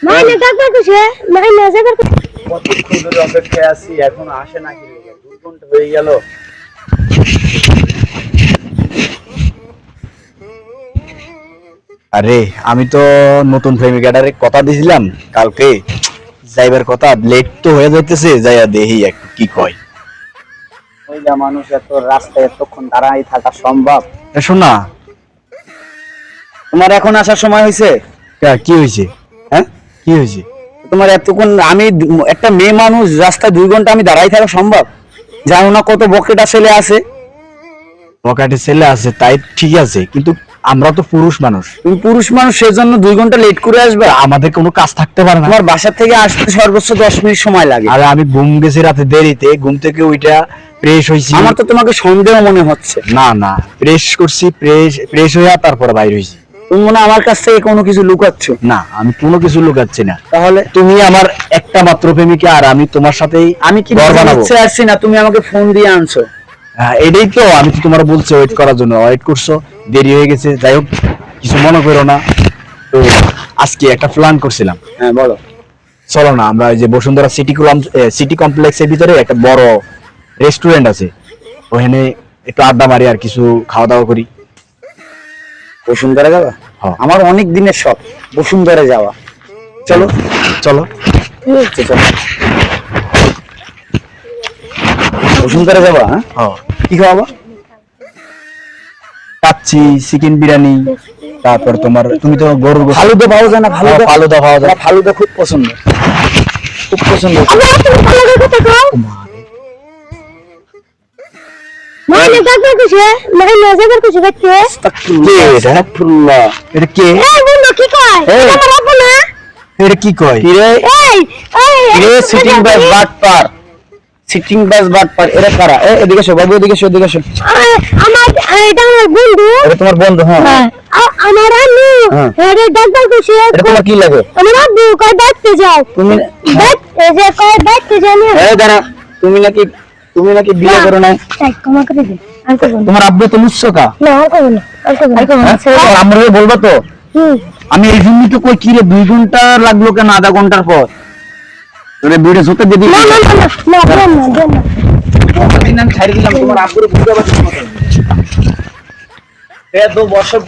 মাইনে ডাকবার কইছে, মাইনে যাবার কইছে। কতক্ষণ ধরে অপেক্ষায় আছি, এখন আসে না কি? 2 ঘন্টা হয়ে গেল। আরে আমি তো নতুন প্রেমিকাটারে কথা দিছিলাম কালকে যাইবার কথা, লেট তো হয়ে যাইতেছে, যাইয়া দেখি একটু কি কয়। ওইটা মানুষ এত রাস্তায় এতক্ষণ দাঁড়াই থাকা সম্ভব? শোনা, তোমার এখন আসার সময় হয়েছে? কি হয়েছে? হ্যাঁ, কি হয়েছে? তোমার এতক্ষণ আমি একটা মেয়ে মানুষ রাস্তায় 2 ঘন্টা আমি দাঁড়াই থাকা সম্ভব? জানো না কত বকেটা ছেলে আছে? পকেটে ছেলে আছে তাই ঠিক আছে, কিন্তু আমরা তো পুরুষ মানুষ। তুমি পুরুষ মানুষ, সেজন্য 2 ঘন্টা লেট করে আসবে? আমাদের কোনো কাজ থাকতে পারে না। তোমার বাসা থেকে আসতে সর্বোচ্চ 10 মিনিট সময় লাগে। আরে আমি ঘুম গেছি রাতে দেরিতে, ঘুম থেকে ওইটা ফ্রেশ হইছি। আমার তো তোমাকে সন্দেহ মনে হচ্ছে। না না, ফ্রেশ করছি, ফ্রেশ হইয়া তারপর বাইর হইছি। তুমি মনে হয় আমার কাছ থেকে কোনো কিছু লুকাচ্ছ? না, আমি কোনো কিছু লুকাচ্ছি না। তাহলে তুমি আমার একটা মাত্র প্রেমিকা, আর আমি তোমার সাথেই আমি কি ঘর বানাবো। ইচ্ছে আসছি না, তুমি আমাকে ফোন দিয়ে আনছো। এটাই তো আমি তো তোমার বলছি ওয়েট করার জন্য, ওয়েট করছো, দেরি হয়ে গেছে। যাই হোক, কিছু মনে করো না। তো আজকে একটা প্ল্যান করছিলাম। হ্যাঁ বলো। চলো না, আমরা ওই যে বসুন্ধরা সিটি কমপ্লেক্সের ভিতরে একটা বড় রেস্টুরেন্ট আছে, ওখানে একটু আড্ডা মারি আর কিছু খাওয়া দাওয়া করি। বসুন্ধরা যাবা? হ্যাঁ। আমার অনেক দিনের শখ বসুন্ধরা যাওয়া। চলো চলো। চলো বসুন্ধরা যাবা। হ্যাঁ, হ্যাঁ, কি খাওয়াবা? কাচ্চি, চিকেন বিরিয়ানি, তারপর তোমার তুমি তো গরুর গোশত। ফালুদা পাওয়া যায় না? ফালুদা, ফালুদা পাওয়া যায়। আমার ফালুদা খুব পছন্দ, খুব পছন্দ। আবার তুমি পালার কথা কও। মাইনে ডাকবার কইছে, মাইনে যাবার কইছে দেখতে। কে এটা? আস্তাগফিরুল্লাহ। এটা কে? এই বন্ধু কি কয়? এই। আমার আপু না? এটা কি কয়? কি রে? এই, রে সিটিং বাস বাটপার, সিটিং বাস বাটপার, এরা কারা? এদিকে এসো বাবু, এদিকে এসো, এদিকে এসো। আমার এটা আমার বন্ধু। এটা তোমার বন্ধু? হ্যাঁ। আমার আম্মু হ্যাঁ। এটা ডাকবার কইছে। এটা তোমার কি লাগে? আমার আব্বু কয় দেখতে যাও। তুমি এই যে কয় দেখতে যাও না। এই দাঁড়া, তুমি নাকি বিয়ে করো না? এই ক্ষমা করে দে। আর করব না। তোমার আব্বু তো মুসকা। না, আর করব না। আর করব না। তোমার আম্মুরে বলবা তো? আমি এই জন্যই তো কই, কি রে 2 ঘন্টা লাগলো কেন, আধা ঘন্টার পর? তোরে ভিডিও জুতে দিবি? না না না না দেন না দেন না। আমি ছাড়ি দিলাম, তোমার আব্বুরে বুঝতে পারছিস না। এ তো বসব